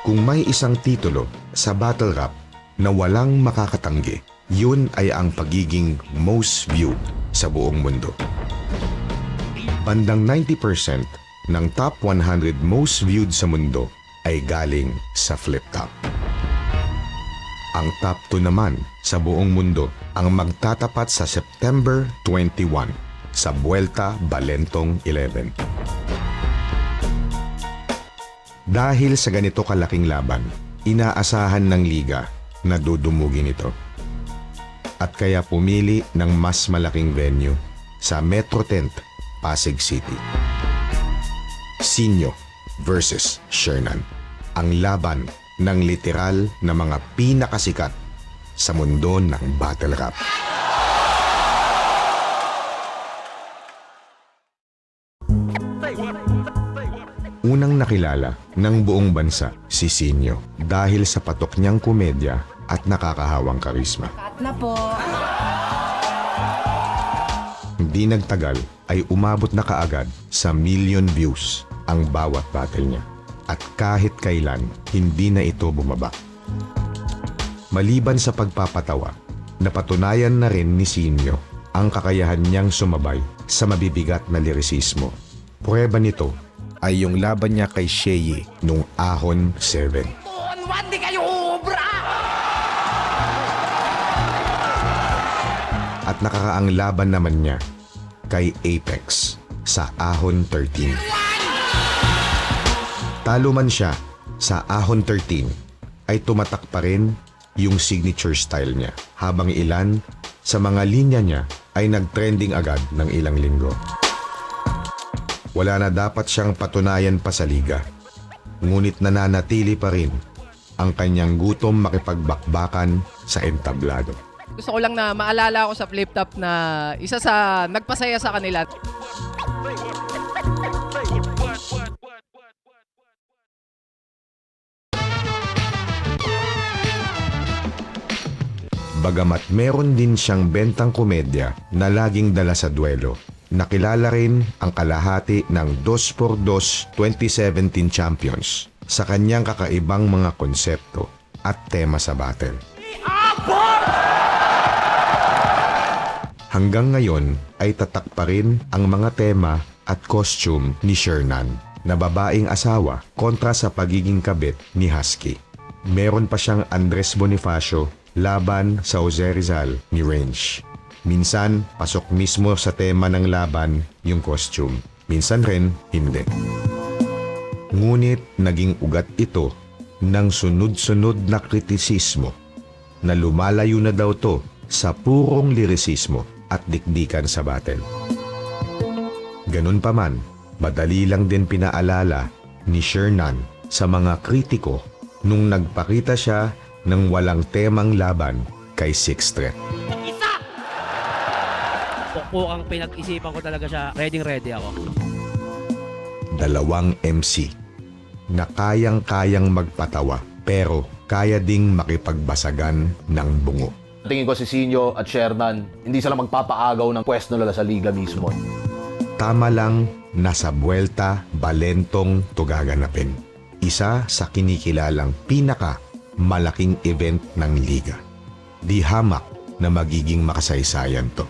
Kung may isang titulo sa battle rap na walang makakatanggi, yun ay ang pagiging most viewed sa buong mundo. Bandang 90% ng top 100 most viewed sa mundo ay galing sa Flip Top. Ang top 2 naman sa buong mundo ang magtatapat sa September 21 sa Vuelta Balentong 11. Dahil sa ganito kalaking laban, inaasahan ng liga na dudumugin ito. At kaya pumili ng mas malaking venue sa Metro Tent, Pasig City. Sinyo versus Shernan, ang laban ng literal na mga pinakasikat sa mundo ng battle rap. Unang nakilala ng buong bansa si Sinyo dahil sa patok niyang komedya at nakakahawang karisma. Cut na po. Hindi nagtagal ay umabot na kaagad sa million views ang bawat battle niya. At kahit kailan, hindi na ito bumaba. Maliban sa pagpapatawa, napatunayan na rin ni Sinyo ang kakayahan niyang sumabay sa mabibigat na lirisismo. Prueba nito ay yung laban niya kay Sheye nung Ahon 7. Di kayo ubra! At nakakaang laban naman niya kay Apex sa Ahon 13. Talo man siya sa Ahon 13 ay tumatak pa rin yung signature style niya habang ilan sa mga linya niya ay nagtrending agad ng ilang linggo. Wala na dapat siyang patunayan pa sa liga, ngunit nananatili pa rin ang kanyang gutom makipagbakbakan sa entablado. Gusto ko lang na maalala ko sa Flip Top na isa sa nagpasaya sa kanila. Bagamat meron din siyang bentang komedya na laging dala sa duelo, nakilala rin ang kalahati ng 2x2 2017 champions sa kanyang kakaibang mga konsepto at tema sa battle. Hanggang ngayon ay tatak pa rin ang mga tema at costume ni Shernan na babaeng asawa kontra sa pagiging kabit ni Husky. Meron pa siyang Andres Bonifacio laban sa Jose Rizal ni Range. Minsan, pasok mismo sa tema ng laban yung costume. Minsan rin, hindi. Ngunit naging ugat ito ng sunod-sunod na kritisismo na lumalayo na daw to sa purong lirisismo at dikdikan sa battle. Ganun pa man, madali lang din pinaalala ni Shernan sa mga kritiko nung nagpakita siya ng walang temang laban kay Six Threat. Kung ang pinag-isipan ko talaga siya, ready ako. Dalawang MC na kayang-kayang magpatawa pero kaya ding makipagbasagan ng bungo. Tingin ko si Sinyo at Shernan, hindi sila magpapaagaw ng pwesto nila sa liga mismo. Tama lang nasa Vuelta Balentong to gaganapin. Isa sa kinikilalang malaking event ng liga. Di hamak na magiging makasaysayan to.